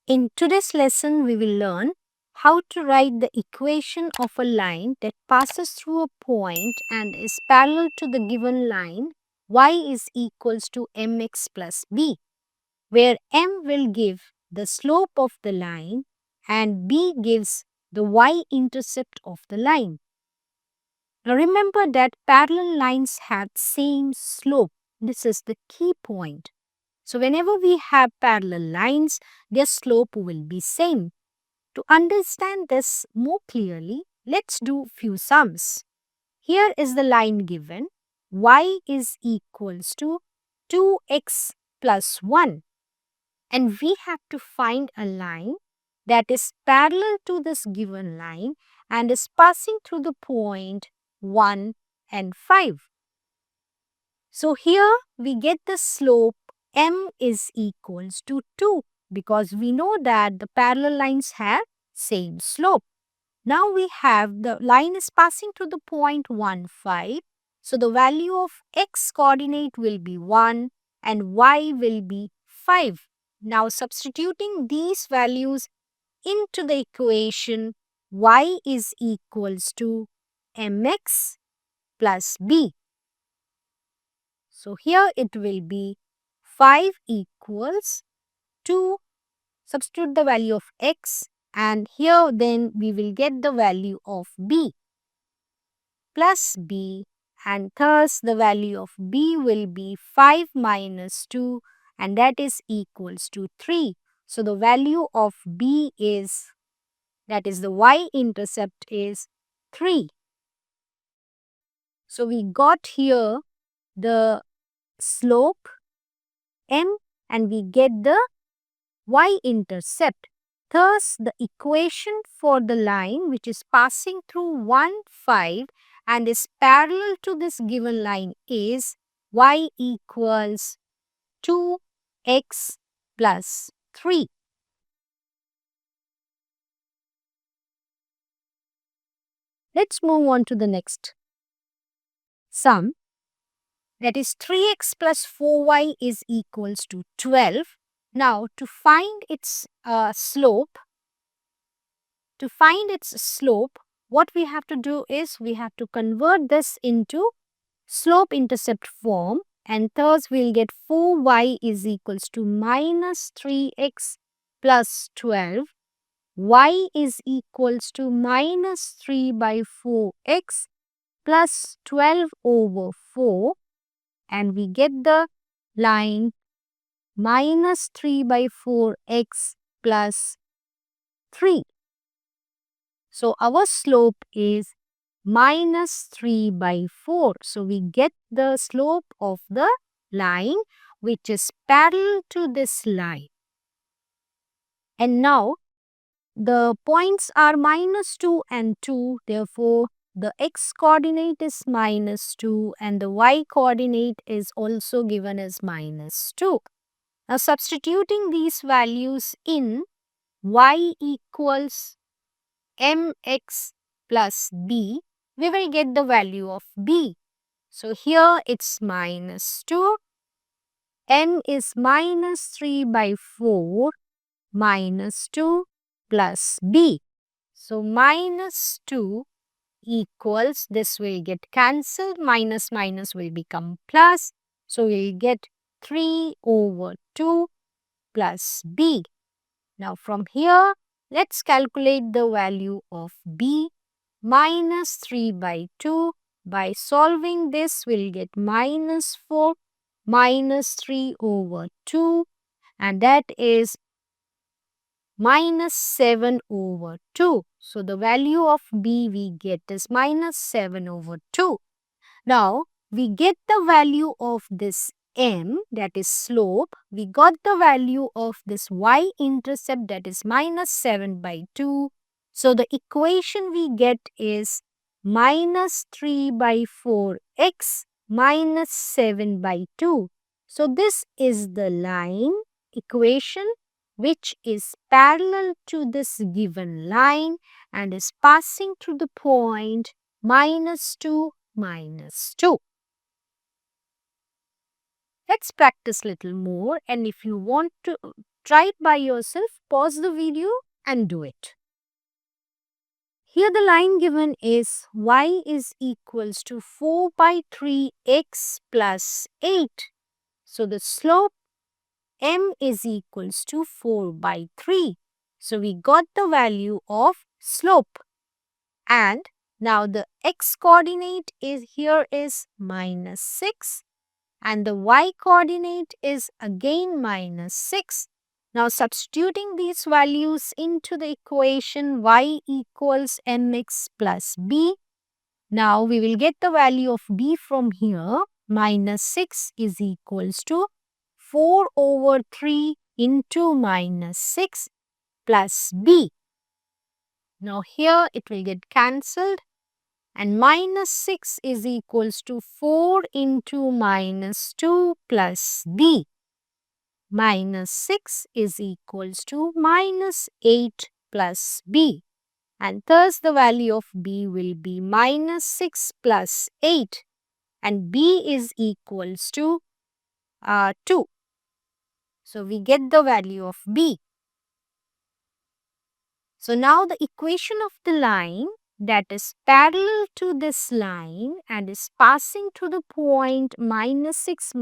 In today's lesson, we will learn how to write the equation of a line that passes through a point and is parallel to the given line y is equals to mx plus b, where m will give the slope of the line and b gives the y-intercept of the line. Now remember that parallel lines have same slope. This is the key point. So whenever we have parallel lines, their slope will be same. To understand this more clearly, let's do few sums. Here is the line given. Y is equals to 2x plus 1. And we have to find a line that is parallel to this given line and is passing through the point 1 and 5. So here we get the slope m is equals to 2 because we know that the parallel lines have same slope. Now we have the line is passing through the point 1, 5. So the value of x coordinate will be 1 and y will be 5. Now substituting these values into the equation, y is equals to mx plus b. So here it will be 5 equals 2. Substitute the value of x and here then we will get the value of b plus b, and thus the value of b will be 5 minus 2 and that is equals to 3. So the value of b is, that is the y-intercept is 3. So we got here the slope m and we get the y-intercept. Thus, the equation for the line which is passing through 1, 5 and is parallel to this given line is y equals 2x plus 3. Let's move on to the next sum. That is 3x plus 4y is equals to 12. Now, to find its slope, what we have to do is we have to convert this into slope intercept form and thus we'll get 4y is equals to minus 3x plus 12. Y is equals to minus 3 by 4x plus 12 over 4 and we get the line minus 3 by 4x plus 3. So our slope is minus 3 by 4. So we get the slope of the line which is parallel to this line. And now the points are minus 2 and 2. Therefore, the x coordinate is minus 2 and the y coordinate is also given as minus 2. Now substituting these values in, y equals mx plus b, we will get the value of b. So here it's minus 2, m is minus 3 by 4 minus 2 plus b. So minus 2 equals, this will get cancelled, minus minus will become plus. So we'll get 3 over 2 plus b. Now from here, let's calculate the value of b. Minus 3 by 2. By solving this, we'll get minus 4 minus 3 over 2 and that is minus 7 over 2. So the value of b we get is minus 7 over 2. Now we get the value of this m, that is slope. We got the value of this y-intercept, that is minus 7 by 2. So the equation we get is minus 3 by 4x minus 7 by 2. So this is the line equation which is parallel to this given line and is passing through the point minus 2, minus 2. Let's practice little more, and if you want to Try it by yourself, pause the video and do it. Here the line given is y is equals to 4 by 3x plus 8. So the slope m is equals to 4 by 3. So we got the value of slope. And now the x coordinate is here is minus 6 and the y coordinate is again minus 6. Now substituting these values into the equation y equals mx plus b. Now we will get the value of b from here. Minus 6 is equals to 4 over 3 into minus 6 plus b. Now here it will get cancelled and minus 6 is equals to 4 into minus 2 plus b. Minus 6 is equals to minus 8 plus b. And thus the value of b will be minus 6 plus 8 and b is equals to 2. So we get the value of b. So now the equation of the line that is parallel to this line and is passing through the point minus 6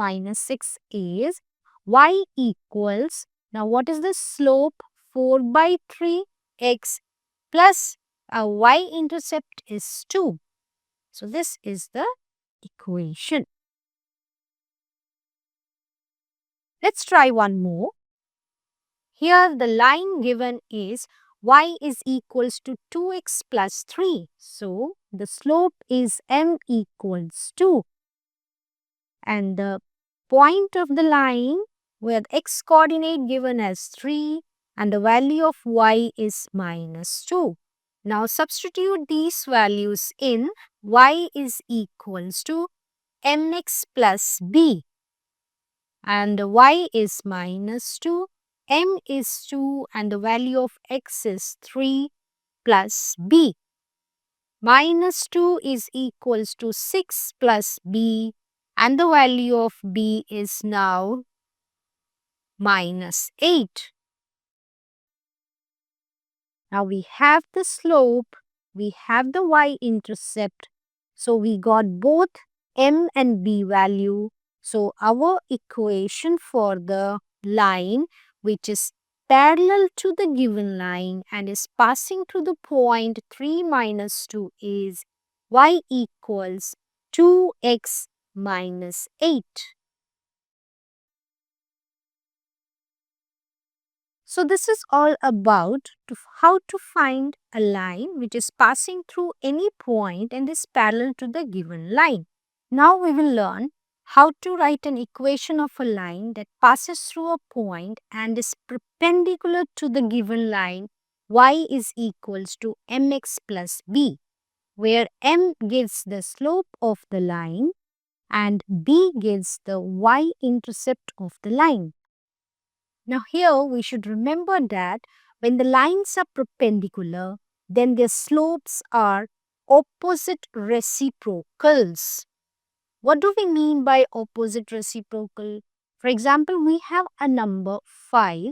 is y equals, now what is the slope? 4 by 3 x plus a y-intercept is 2. So this is the equation. Let's try one more. Here the line given is y is equals to 2x plus 3. So the slope is m equals 2. And the point of the line where the x coordinate given as 3 and the value of y is minus 2. Now substitute these values in. Y is equals to mx plus b and y is minus 2, m is 2 and the value of x is 3 plus b. Minus 2 is equals to 6 plus b and the value of b is now minus 8. Now we have the slope, we have the y-intercept. So we got both m and b value. So our equation for the line which is parallel to the given line and is passing through the point 3 minus 2 is y equals 2x minus 8. So this is all about how to find a line which is passing through any point and is parallel to the given line. Now we will learn how to write an equation of a line that passes through a point and is perpendicular to the given line y is equals to mx plus b, where m gives the slope of the line and b gives the y-intercept of the line. Now here we should remember that when the lines are perpendicular, then their slopes are opposite reciprocals. What do we mean by opposite reciprocal? For example, we have a number 5,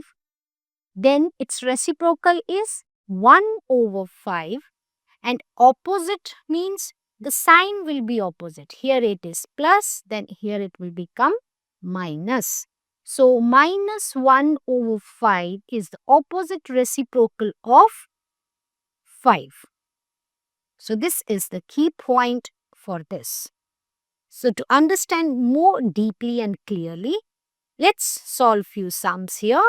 then its reciprocal is 1 over 5 and opposite means the sign will be opposite. Here it is plus, then here it will become minus. So minus 1 over 5 is the opposite reciprocal of 5. So this is the key point for this. So to understand more deeply and clearly, let's solve few sums here.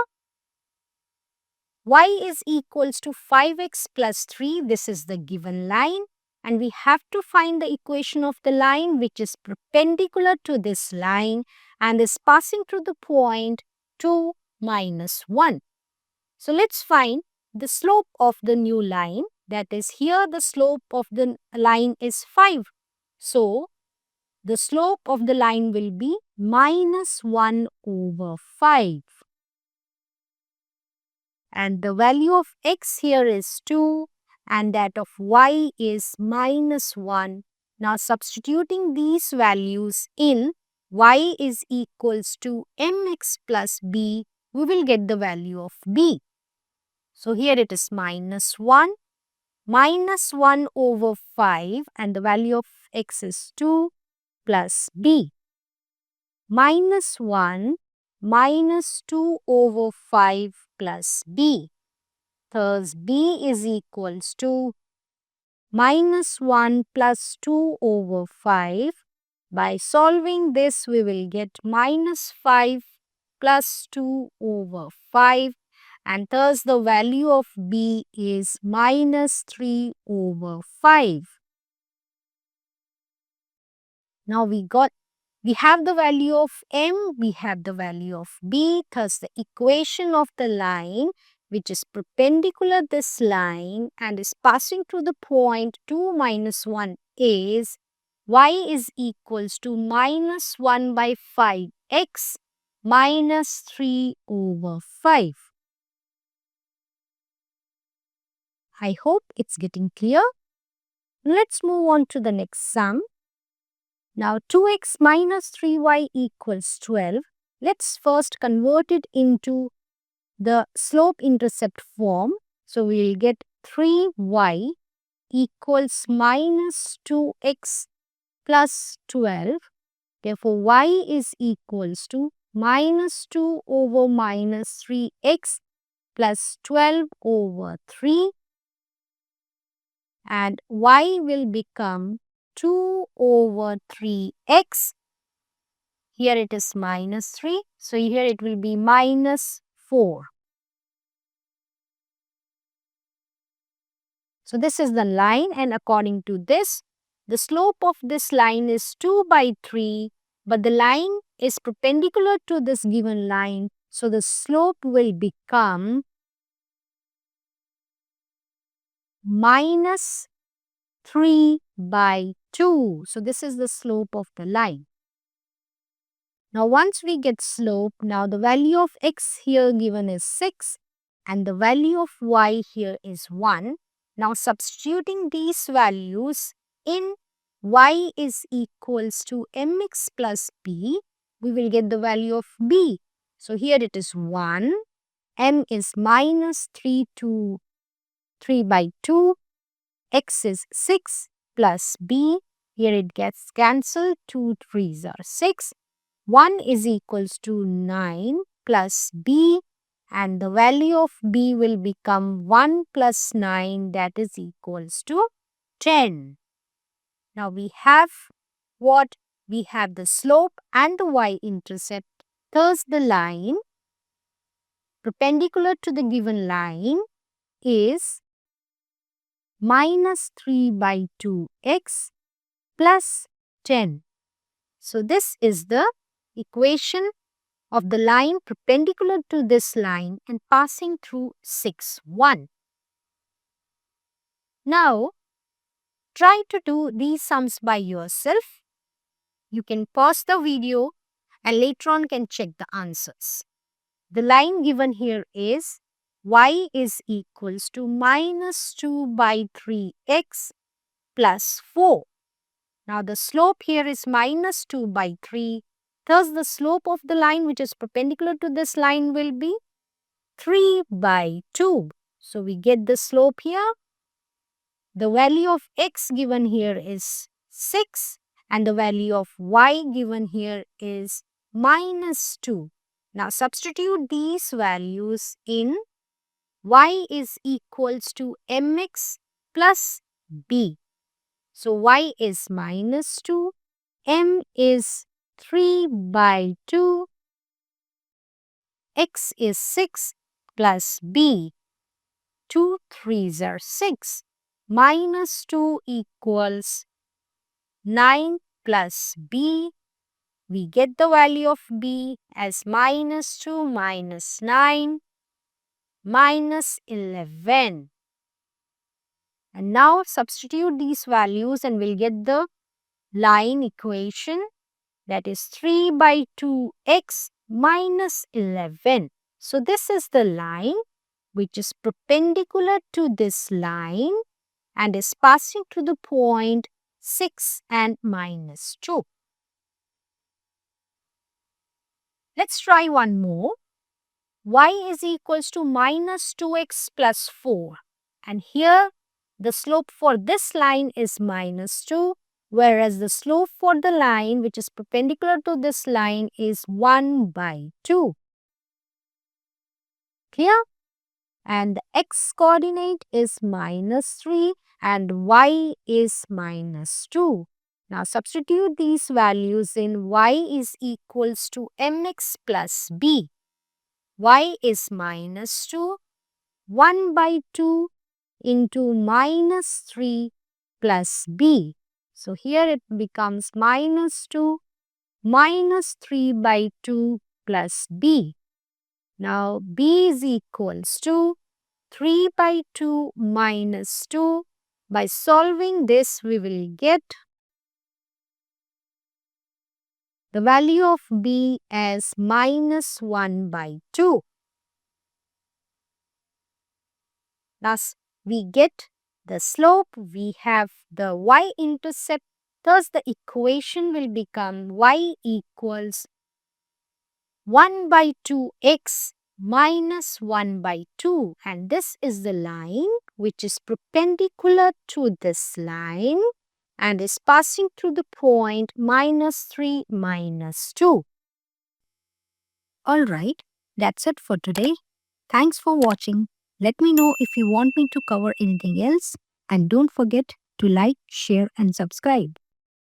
Y is equals to 5x plus 3. This is the given line. And we have to find the equation of the line which is perpendicular to this line and is passing through the point 2 minus 1. So let's find the slope of the new line. That is, here the slope of the line is 5. So the slope of the line will be minus 1 over 5. And the value of x here is 2 and that of y is minus 1. Now substituting these values in, y is equals to mx plus b, we will get the value of b. So here it is -1 over 5 and the value of x is 2 plus b. -1 -2 over 5 plus b. Thus b is equals to -1 plus 2 over 5. By solving this, we will get -5 plus 2 over 5, and thus the value of b is -3 over 5. Now we have the value of m, we have the value of b, thus the equation of the line which is perpendicular this line and is passing through the point 2 minus 1 is y is equals to -1 by 5x minus 3 over 5. I hope it's getting clear. Let's move on to the next sum. Now 2x minus 3y equals 12. Let's first convert it into the slope-intercept form. So we will get 3y equals minus 2x plus 12. Therefore, y is equals to minus 2 over minus 3x plus 12 over 3. And y will become 2 over 3x. Here it is minus 3. So here it will be minus 4. So this is the line, and according to this, the slope of this line is 2 by 3, but the line is perpendicular to this given line. So the slope will become minus 3 by 2. So this is the slope of the line. Now once we get slope, now the value of x here given is 6 and the value of y here is 1. Now substituting these values in y is equals to mx plus b, we will get the value of b. So here it is 1, m is minus 3 by 2, x is 6 plus b, here it gets cancelled, 2 3s are 6, 1 is equals to 9 plus b, and the value of b will become 1 plus 9, that is equals to 10. Now we have what? We have the slope and the y-intercept. Thus the line perpendicular to the given line is minus 3 by 2x plus 10. So this is the equation of the line perpendicular to this line and passing through 6, 1. Now, try to do these sums by yourself. You can pause the video and later on can check the answers. The line given here is y is equals to minus 2 by 3x plus 4. Now the slope here is minus 2 by 3. Thus the slope of the line which is perpendicular to this line will be 3 by 2. So we get the slope here. The value of x given here is 6 and the value of y given here is minus 2. Now substitute these values in y is equals to mx plus b. So y is minus 2, m is 3 by 2, x is 6 plus b. 2 3s are 6. Minus 2 equals 9 plus b. We get the value of b as minus 2 minus 9 minus 11. And now substitute these values and we'll get the line equation, that is 3 by 2x minus 11. So this is the line which is perpendicular to this line and is passing through the point 6 and minus 2. Let's try one more. y is equals to minus 2x plus 4. And here the slope for this line is minus 2, whereas the slope for the line which is perpendicular to this line is 1 by 2. Clear? And the x coordinate is minus 3 and y is minus 2. Now substitute these values in y is equals to mx plus b. Y is minus 2, 1 by 2 into minus 3 plus b. So here it becomes minus 2 minus 3 by 2 plus b. Now b is equals to 3 by 2 minus 2. By solving this, we will get the value of b as minus 1 by 2. Thus, we get the slope, we have the y-intercept. Thus, the equation will become y equals 1 by 2x minus 1 by 2. And this is the line which is perpendicular to this line and is passing through the point minus 3 minus 2. Alright, that's it for today. Thanks for watching. Let me know if you want me to cover anything else, and don't forget to like, share and subscribe.